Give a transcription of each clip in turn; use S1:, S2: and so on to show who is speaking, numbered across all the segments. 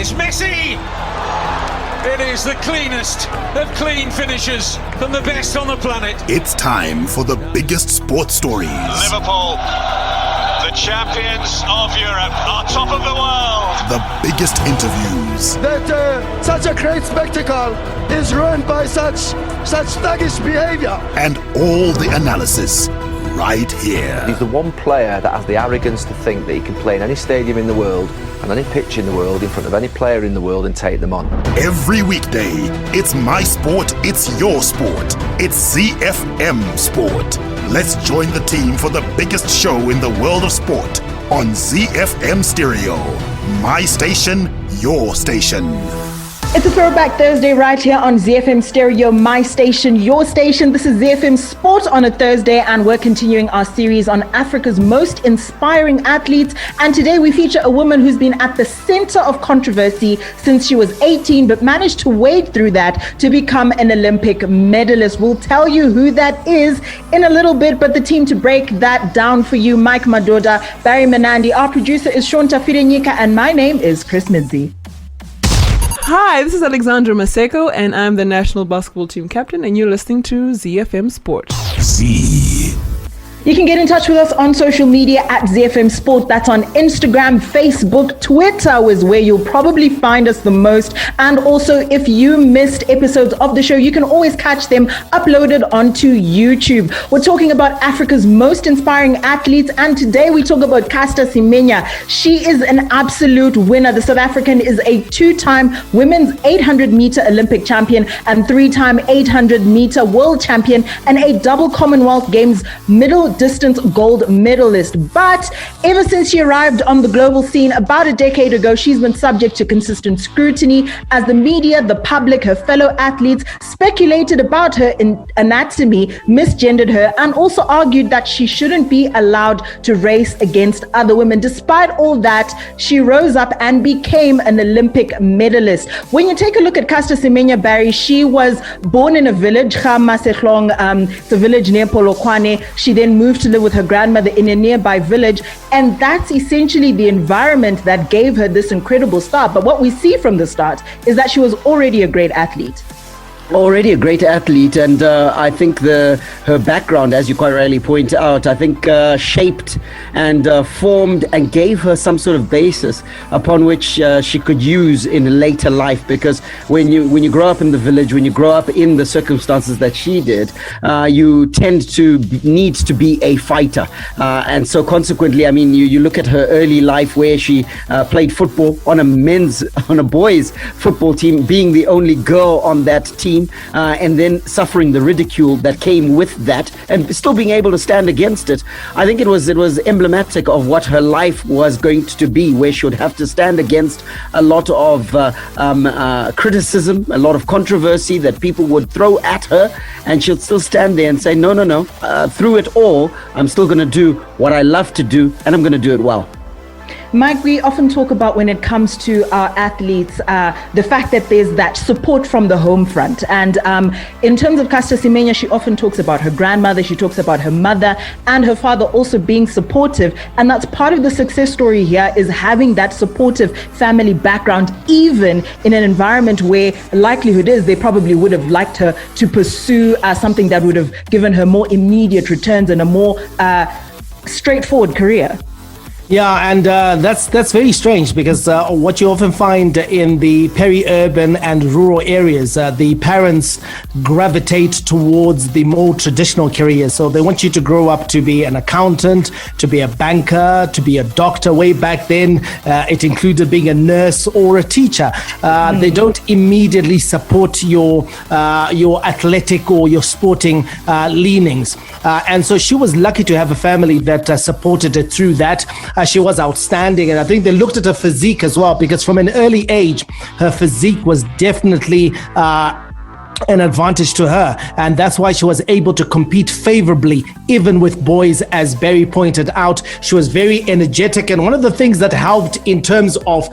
S1: It's Messi! It is the cleanest of clean finishes from the best on the planet.
S2: It's time for the biggest sports stories.
S3: Liverpool, the champions of Europe, are top of the world.
S2: The biggest interviews.
S4: That such a great spectacle is ruined by such thuggish behavior.
S2: And all the analysis right here.
S5: He's the one player that has the arrogance to think that he can play in any stadium in the world and any pitch in the world in front of any player in the world and take them on.
S2: Every weekday, it's my sport, it's your sport. It's ZiFM Sport. Let's join the team for the biggest show in the world of sport on ZiFM Stereo. My station, your station.
S6: It's a Throwback Thursday right here on ZiFM Stereo, my station, your station. This is ZiFM Sport on a Thursday, and we're continuing our series on Africa's most inspiring athletes. And today we feature a woman who's been at the center of controversy since she was 18, but managed to wade through that to become an Olympic medalist. We'll tell you who that is in a little bit, but the team to break that down for you, Mike Madoda, Barry Menandi, our producer is Sean Tafirenyika, and my name is Chris Midzi.
S7: Hi, this is Alexandra Maseko, and I'm the national basketball team captain, and you're listening to ZiFM Sport.
S2: Z.
S6: You can get in touch with us on social media at ZiFM Sport. That's on Instagram, Facebook, Twitter is where you'll probably find us the most. And also, if you missed episodes of the show, you can always catch them uploaded onto YouTube. We're talking about Africa's most inspiring athletes, and today we talk about Caster Semenya. She is an absolute winner. The South African is a two-time women's 800-meter Olympic champion and three-time 800-meter world champion and a double Commonwealth Games middle distance gold medalist. But ever since she arrived on the global scene about a decade ago, she's been subject to consistent scrutiny as the media, the public, her fellow athletes speculated about her anatomy, misgendered her, and also argued that she shouldn't be allowed to race against other women. Despite all that, she rose up and became an Olympic medalist. When you take a look at Caster Semenya, Barry, she was born in a village, it's a village near Polokwane. She then moved to live with her grandmother in a nearby village, and that's essentially the environment that gave her this incredible start. But what we see from the start is that she was already a great athlete.
S8: Already a great athlete, and I think her background, as you quite rightly point out, I think shaped and formed and gave her some sort of basis upon which she could use in later life. Because when you grow up in the village, when you grow up in the circumstances that she did, you tend to need to be a fighter, and so consequently, I mean, you look at her early life where she played football on a boys football team, being the only girl on that team. And then suffering the ridicule that came with that, and still being able to stand against it. I think it was emblematic of what her life was going to be, where she would have to stand against a lot of criticism, a lot of controversy that people would throw at her, and she'll still stand there and say, no, through it all, I'm still going to do what I love to do, and I'm going to do it well.
S6: Mike, we often talk about, when it comes to our athletes, the fact that there's that support from the home front. And in terms of Caster Semenya, she often talks about her grandmother, she talks about her mother and her father also being supportive. And that's part of the success story here, is having that supportive family background, even in an environment where likelihood is they probably would have liked her to pursue something that would have given her more immediate returns and a more straightforward career.
S9: Yeah, and that's very strange, because what you often find in the peri-urban and rural areas, the parents gravitate towards the more traditional careers. So they want you to grow up to be an accountant, to be a banker, to be a doctor. Way back then, it included being a nurse or a teacher. They don't immediately support your athletic or your sporting leanings. And so she was lucky to have a family that supported her through that. She was outstanding, and I think they looked at her physique as well, because from an early age, her physique was definitely an advantage to her, and that's why she was able to compete favorably even with boys. As Barry pointed out, she was very energetic, and one of the things that helped in terms of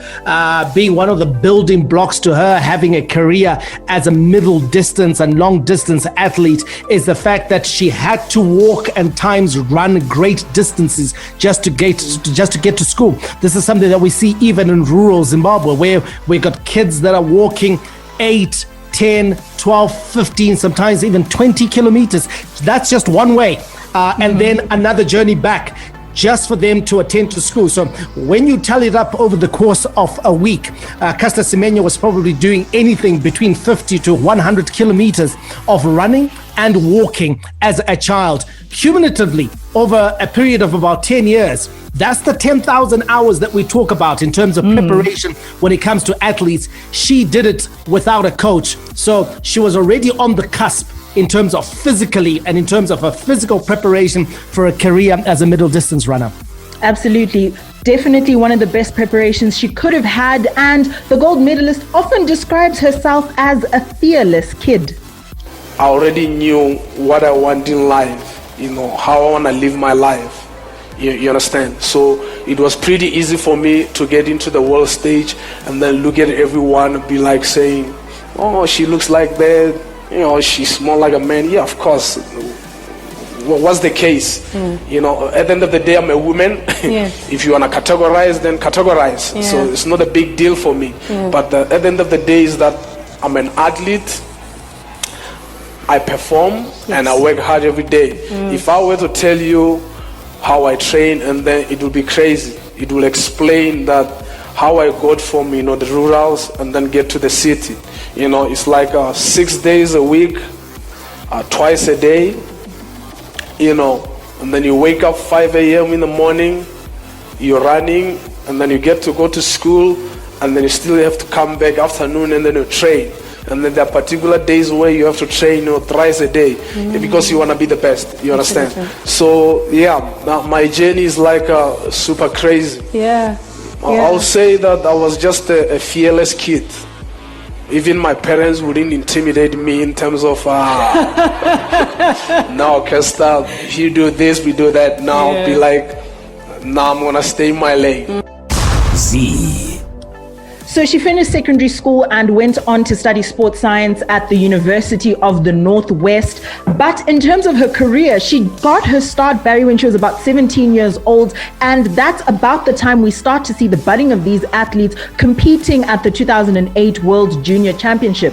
S9: being one of the building blocks to her having a career as a middle distance and long distance athlete is the fact that she had to walk and times run great distances just to get to school. This is something that we see even in rural Zimbabwe, where we got kids that are walking 8, 10, 12, 15, sometimes even 20 kilometers. That's just one way. And then another journey back just for them to attend to school. So when you tally it up over the course of a week, Caster Semenya was probably doing anything between 50 to 100 kilometers of running and walking as a child. Cumulatively, over a period of about 10 years, that's the 10,000 hours that we talk about in terms of preparation when it comes to athletes. She did it without a coach. So she was already on the cusp in terms of physically and in terms of her physical preparation for a career as a middle distance runner.
S6: Absolutely. Definitely one of the best preparations she could have had. And the gold medalist often describes herself as a fearless kid.
S10: I already knew what I want in life, how I want to live my life. You understand? So it was pretty easy for me to get into the world stage and then look at everyone and be like saying, oh, she looks like that. She's more like a man. Yeah, of course. What's the case? At the end of the day, I'm a woman.
S6: Yes.
S10: If you want to categorize, then categorize.
S6: Yeah.
S10: So it's not a big deal for me.
S6: Yeah.
S10: But at the end of the day is that I'm an athlete. I perform and I work hard every day. If I were to tell you how I train, and then it will be crazy. It will explain that how I got from the rurals and then get to the city. It's like 6 days a week, twice a day, and then you wake up 5 a.m. in the morning, you're running, and then you get to go to school, and then you still have to come back afternoon and then you train. And then there are particular days where you have to train thrice a day because you want to be the best. You understand? So my journey is like super crazy.
S6: Yeah.
S10: I'll say that I was just a fearless kid. Even my parents wouldn't intimidate me in terms of no, Caster, if you do this, we do that. Now be like, I'm gonna stay in my lane.
S2: Z.
S6: So she finished secondary school and went on to study sports science at the University of the Northwest. But in terms of her career, she got her start, Barry, when she was about 17 years old. And that's about the time we start to see the budding of these athletes competing at the 2008 World Junior Championship.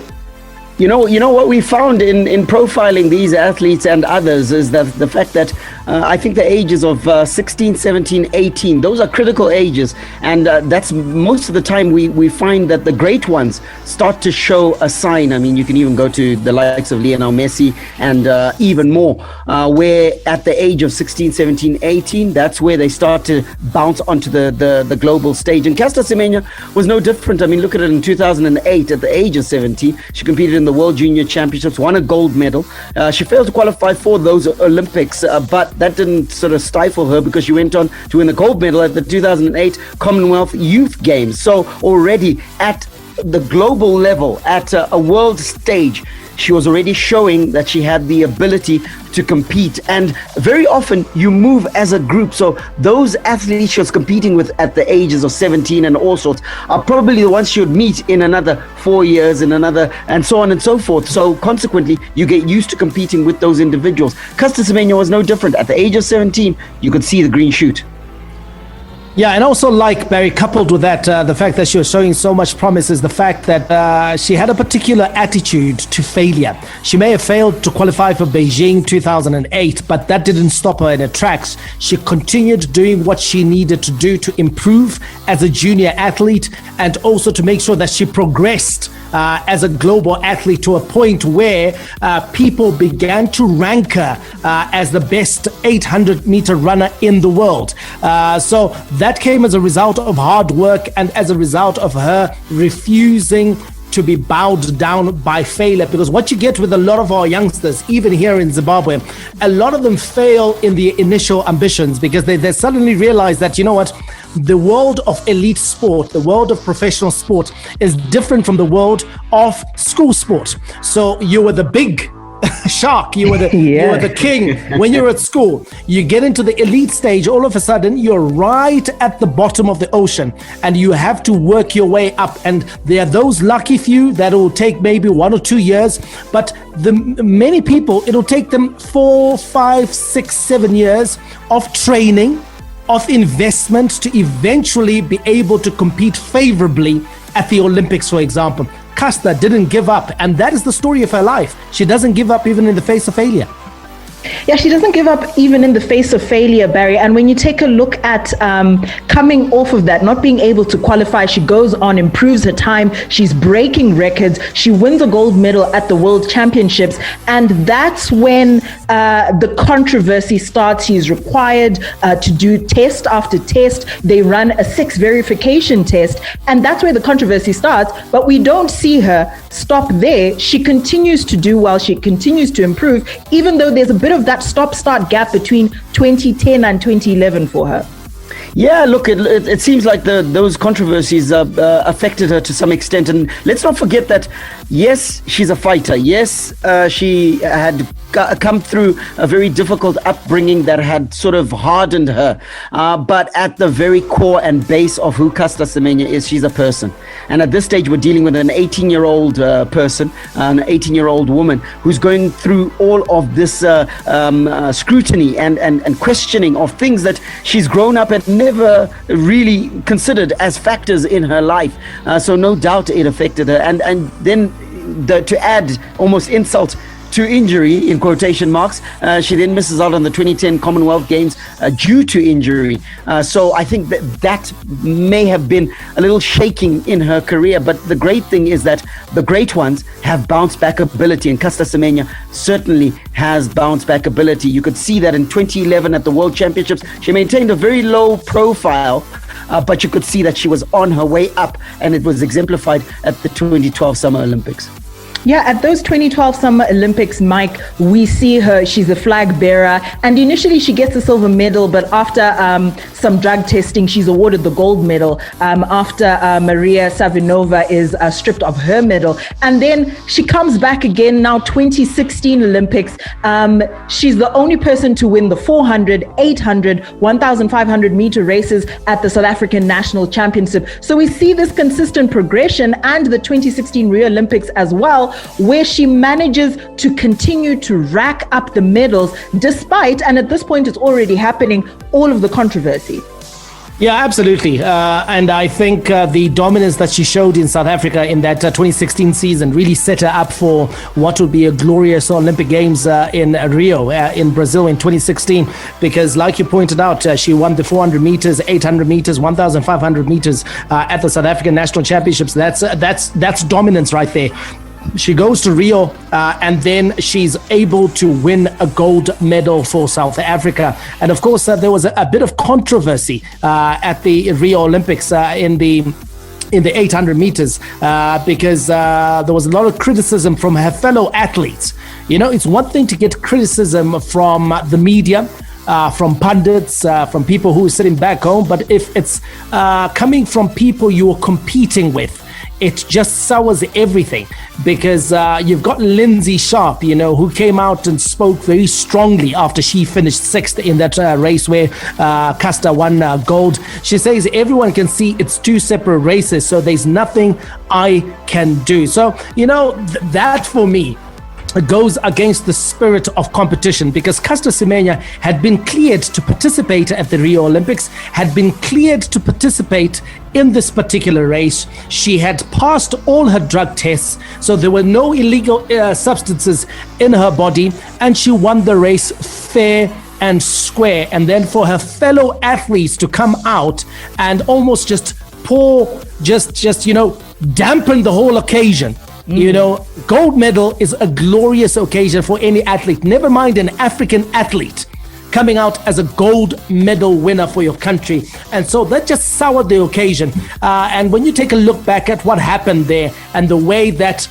S8: You know what we found in profiling these athletes and others is that the fact that I think the ages of 16, 17, 18, those are critical ages. And that's most of the time we find that the great ones start to show a sign. I mean, you can even go to the likes of Lionel Messi and even more, where at the age of 16, 17, 18, that's where they start to bounce onto the global stage. And Caster Semenya was no different. I mean, look at it in 2008, at the age of 17, she competed in the World Junior Championships, won a gold medal. She failed to qualify for those Olympics, but that didn't sort of stifle her because she went on to win the gold medal at the 2008 Commonwealth Youth Games. So already at the global level, at a world stage, she was already showing that she had the ability to compete. And very often you move as a group. So those athletes she was competing with at the ages of 17 and all sorts are probably the ones she would meet in another 4 years, in another, and so on and so forth. So consequently, you get used to competing with those individuals. Caster Semenya was no different. At the age of 17, you could see the green shoot.
S9: Yeah, and also like Barry, coupled with that, the fact that she was showing so much promise is the fact that she had a particular attitude to failure. She may have failed to qualify for Beijing 2008, but that didn't stop her in her tracks. She continued doing what she needed to do to improve as a junior athlete and also to make sure that she progressed as a global athlete to a point where people began to rank her as the best 800-meter runner in the world. So that came as a result of hard work and as a result of her refusing to be bowed down by failure, because what you get with a lot of our youngsters, even here in Zimbabwe, a lot of them fail in the initial ambitions because they suddenly realize that, you know what, the world of elite sport, the world of professional sport is different from the world of school sport. So you were the big shark, you were the king when you're at school. You get into the elite stage, all of a sudden you're right at the bottom of the ocean and you have to work your way up, and there are those lucky few that will take maybe 1 or 2 years, but the many people, it'll take them 4, 5, 6, 7 years of training, of investment to eventually be able to compete favorably at the Olympics, for example. Caster didn't give up, and that is the story of her life. She doesn't give up even in the face of failure.
S6: Yeah, she doesn't give up even in the face of failure, Barry. And when you take a look at coming off of that, not being able to qualify, she goes on, improves her time. She's breaking records. She wins a gold medal at the World Championships. And that's when the controversy starts. She's required to do test after test. They run a 6 verification test. And that's where the controversy starts. But we don't see her stop there. She continues to do well. She continues to improve, even though there's a bit of that stop-start gap between 2010 and 2011 for her.
S8: Yeah, look, it seems like those controversies affected her to some extent. And let's not forget that, yes, she's a fighter. Yes, she had come through a very difficult upbringing that had sort of hardened her. But at the very core and base of who Caster Semenya is, she's a person. And at this stage, we're dealing with an 18-year-old person, an 18-year-old woman who's going through all of this scrutiny and questioning of things that she's grown up and never really considered as factors in her life. So no doubt it affected her. And then to add almost insult to injury, in quotation marks, she then misses out on the 2010 Commonwealth Games due to injury. So I think that may have been a little shaking in her career. But the great thing is that the great ones have bounce back ability, and Caster Semenya certainly has bounce back ability. You could see that in 2011 at the World Championships. She maintained a very low profile, but you could see that she was on her way up, and it was exemplified at the 2012 Summer Olympics.
S6: Yeah, at those 2012 Summer Olympics, Mike, we see her, she's a flag bearer, and initially she gets a silver medal, but after some drug testing, she's awarded the gold medal after Maria Savinova is stripped of her medal. And then she comes back again, now 2016 Olympics. She's the only person to win the 400, 800, 1,500 meter races at the South African National Championship. So we see this consistent progression, and the 2016 Rio Olympics as well, where she manages to continue to rack up the medals despite, and at this point it's already happening, all of the controversy.
S9: Yeah, absolutely. And I think the dominance that she showed in South Africa in that 2016 season really set her up for what would be a glorious Olympic Games in Rio, in Brazil in 2016. Because like you pointed out, she won the 400 meters, 800 meters, 1,500 meters at the South African National Championships. That's dominance right there. She goes to Rio and then she's able to win a gold medal for South Africa. And of course, there was a bit of controversy at the Rio Olympics in the 800 meters because there was a lot of criticism from her fellow athletes. You know, it's one thing to get criticism from the media, from pundits, from people who are sitting back home, but if it's coming from people you're competing with, it just sours everything, because you've got Lindsay Sharp, you know, who came out and spoke very strongly after she finished 6th in that race where Caster won gold. She says everyone can see it's 2 separate races, so there's nothing I can do. So, you know, that for me goes against the spirit of competition, because Caster Semenya had been cleared to participate at the Rio Olympics, had been cleared to participate in this particular race. She had passed all her drug tests, so there were no illegal substances in her body, and she won the race fair and square. And then for her fellow athletes to come out and almost just you know, dampen the whole occasion. You know, gold medal is a glorious occasion for any athlete, never mind an African athlete coming out as a gold medal winner for your country. And so that just soured the occasion. And when you take a look back at what happened there and the way that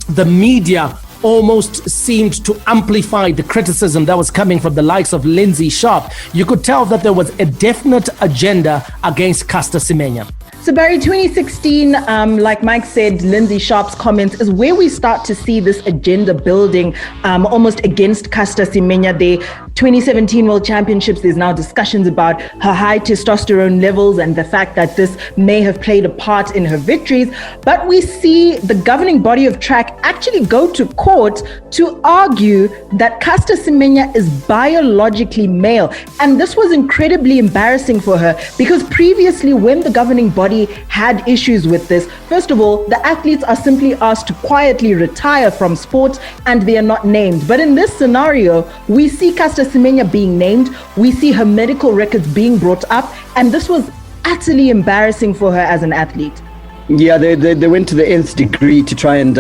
S9: the media almost seemed to amplify the criticism that was coming from the likes of Lindsay Sharp. You could tell that there was a definite agenda against Caster Semenya.
S6: So Barry, 2016, like Mike said, Lindsay Sharp's comments is where we start to see this agenda building almost against Caster Semenya. The 2017 World Championships, there's now discussions about her high testosterone levels and the fact that this may have played a part in her victories. But we see the governing body of track actually go to court to argue that Caster Semenya is biologically male. And this was incredibly embarrassing for her because previously when the governing body had issues with this, first of all, the athletes are simply asked to quietly retire from sport and they are not named. But in this scenario, we see Caster Semenya being named, we see her medical records being brought up, and this was utterly embarrassing for her as an athlete.
S8: Yeah, they went to the nth degree to try and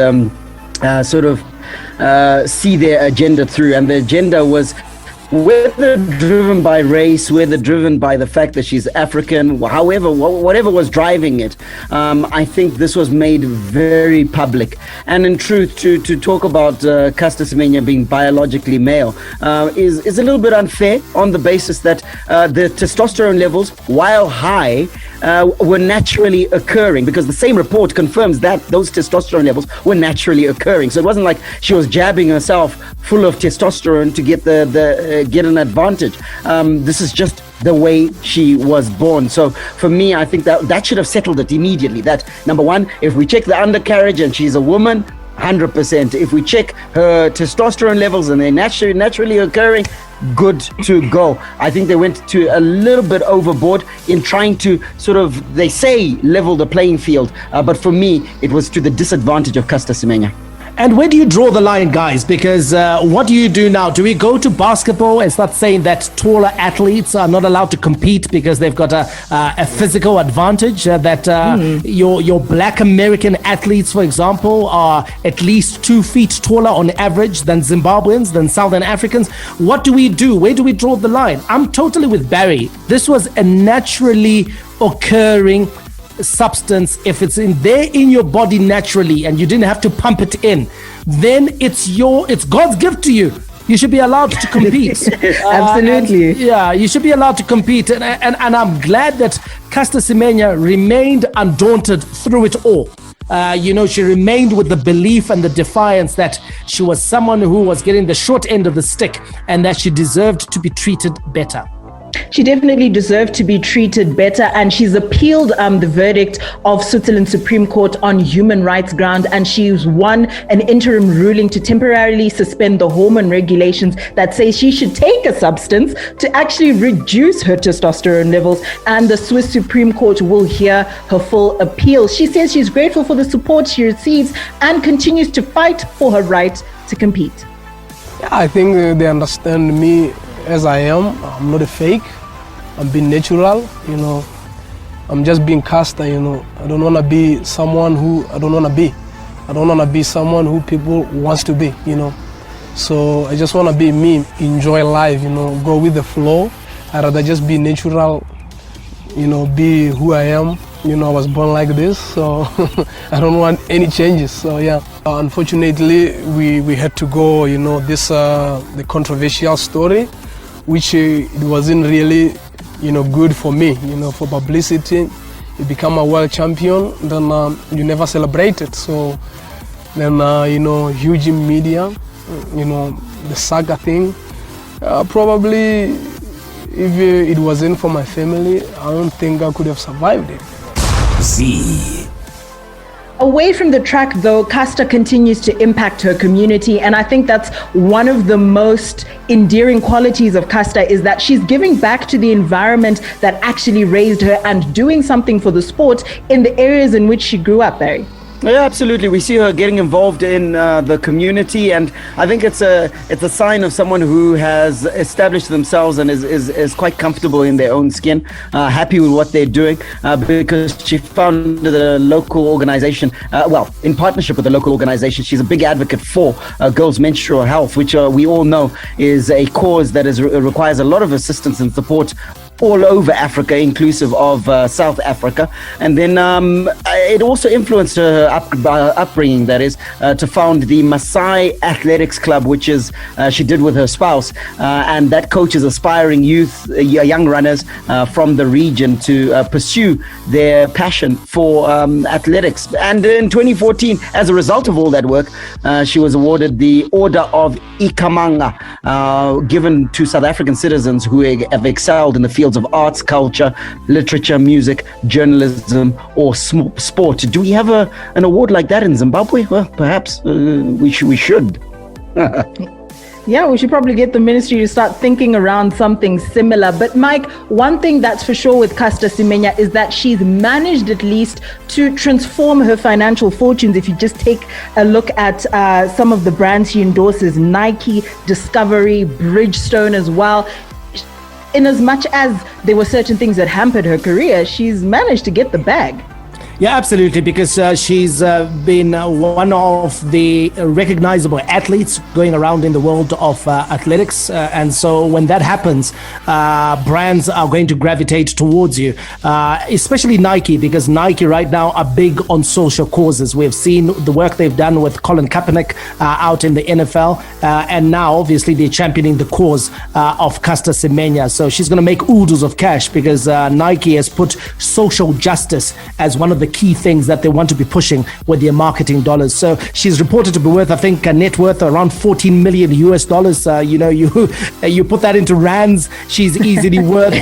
S8: see their agenda through, and the agenda was whether driven by race, whether driven by the fact that she's African, however, whatever was driving it, I think this was made very public. And in truth, to talk about Caster Semenya being biologically male is a little bit unfair on the basis that the testosterone levels, while high, were naturally occurring, because the same report confirms that those testosterone levels were naturally occurring. So it wasn't like she was jabbing herself full of testosterone to get get an advantage. This is just the way she was born. So for me, I think that should have settled it immediately. That number one, if we check the undercarriage and she's a woman, 100%. If we check her testosterone levels and they're naturally occurring, good to go. I think they went to a little bit overboard in trying to they say, level the playing field. But for me, it was to the disadvantage of Caster Semenya.
S9: And where do you draw the line, guys? Because what do you do now? Do we go to basketball and start saying that taller athletes are not allowed to compete because they've got a physical advantage? That your black American athletes, for example, are at least 2 feet taller on average than Zimbabweans, than Southern Africans. What do we do? Where do we draw the line? I'm totally with Barry. This was a naturally occurring substance. If it's in your body naturally and you didn't have to pump it in, then it's God's gift to you. You should be allowed to compete.
S6: Absolutely.
S9: You should be allowed to compete. And I'm glad that Caster Semenya remained undaunted through it all. She remained with the belief and the defiance that she was someone who was getting the short end of the stick and that she deserved to be treated better.
S6: She definitely deserved to be treated better, and she's appealed the verdict of Switzerland Supreme Court on human rights ground, and she's won an interim ruling to temporarily suspend the hormone regulations that say she should take a substance to actually reduce her testosterone levels, and the Swiss Supreme Court will hear her full appeal. She says she's grateful for the support she receives and continues to fight for her right to compete.
S10: Yeah, I think they understand me as I am. I'm not a fake. I'm being natural, I'm just being Caster, I don't want to be someone who I don't want to be. I don't want to be someone who people wants to be, So I just want to be me, enjoy life, go with the flow. I'd rather just be natural, be who I am. I was born like this, so I don't want any changes. So yeah, unfortunately, we had to go, the controversial story, which it wasn't really, good for me, for publicity. You become a world champion, then you never celebrate it. So then, huge in media, the saga thing. Probably, if it wasn't for my family, I don't think I could have survived it.
S6: Away from the track, though, Caster continues to impact her community, and I think that's one of the most endearing qualities of Caster, is that she's giving back to the environment that actually raised her and doing something for the sport in the areas in which she grew up, Barry.
S8: Yeah, absolutely. We see her getting involved in the community, and I think it's a sign of someone who has established themselves and is quite comfortable in their own skin, happy with what they're doing, because she founded a local organization, in partnership with a local organization. She's a big advocate for girls' menstrual health, which we all know is a cause that requires a lot of assistance and support all over Africa, inclusive of South Africa. And then it also influenced her upbringing, that is, to found the Maasai Athletics Club, which is she did with her spouse, and that coaches aspiring young runners from the region to pursue their passion for athletics. And in 2014, as a result of all that work, she was awarded the Order of Ikamanga, given to South African citizens who have excelled in the fields of arts, culture, literature, music, journalism, or sport. Do we have an award like that in Zimbabwe? Well, perhaps we should.
S6: Yeah, we should probably get the ministry to start thinking around something similar. But Mike, one thing that's for sure with Caster Semenya is that she's managed at least to transform her financial fortunes. If you just take a look at some of the brands she endorses, Nike, Discovery, Bridgestone as well. In as much as there were certain things that hampered her career, she's managed to get the bag.
S9: Yeah, absolutely, because she's been one of the recognizable athletes going around in the world of athletics. And so when that happens, brands are going to gravitate towards you, especially Nike, because Nike right now are big on social causes. We've seen the work they've done with Colin Kaepernick out in the NFL. And now, obviously, they're championing the cause of Caster Semenya. So she's going to make oodles of cash because Nike has put social justice as one of the key things that they want to be pushing with their marketing dollars. So she's reported to be worth, I think, a net worth around $14 million US. You put that into rands, she's easily worth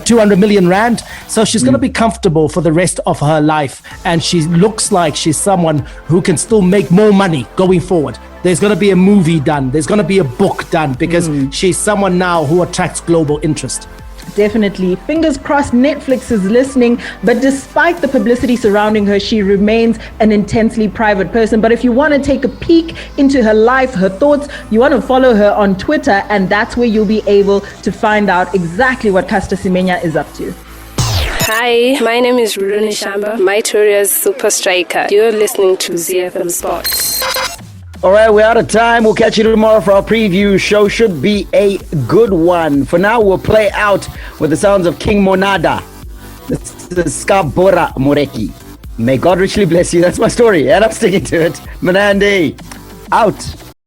S9: 200 million rand. So she's going to be comfortable for the rest of her life, and she looks like she's someone who can still make more money going forward. There's going to be a movie done, there's going to be a book done, because she's someone now who attracts global interest.
S6: Definitely. Fingers crossed Netflix is listening. But despite the publicity surrounding her, she remains an intensely private person. But if you want to take a peek into her life, her thoughts, you want to follow her on Twitter, and that's where you'll be able to find out exactly what Caster Semenya is up to.
S11: Hi, my name is Rudoni Shamba, Mytoria's super striker. You're listening to ZiFM Sports.
S8: All right, we're out of time. We'll catch you tomorrow for our preview show. Should be a good one. For now, we'll play out with the sounds of King Monada. This is Skabora Moreki. May God richly bless you. That's my story, and I'm sticking to it. Manandi, out.